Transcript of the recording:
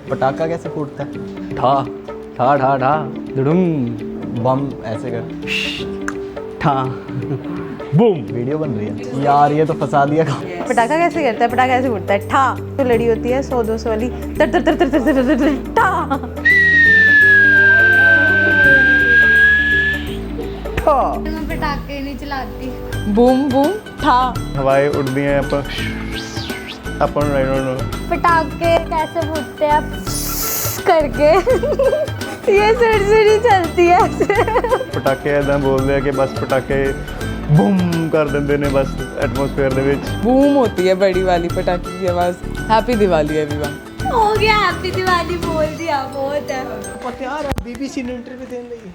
पटाखा कैसे फूटता है? ठा ठा ठा ठा दुडुम बम ऐसे कर। ठा बूम। वीडियो बन रही है यार, ये तो फंसा दिया। पटाखा कैसे करता है? पटाखा ऐसे फूटता है, ठा। तो लड़ी होती है 100-200 वाली, तर तर तर तर तर तर तर ठा। मैं पटाखे नहीं चलाती। बूम बूम ठा। हवाएं उड़ती हैं अपन पटाखे कैसे फूटते हैं करके ये सुरसुरी चलती है ऐसे। पटाखे ऐसा बोलते हैं कि बस पटाखे बूम कर देंगे ने बस एटमोसफेयर दे विच। बूम होती है बड़ी वाली पटाखे की आवाज। Happy Diwali everyone. हो गया, हैप्पी दिवाली बोल दिया, बहुत है। पता यार, बीबीसी ने इंटरव्यू देने लगी।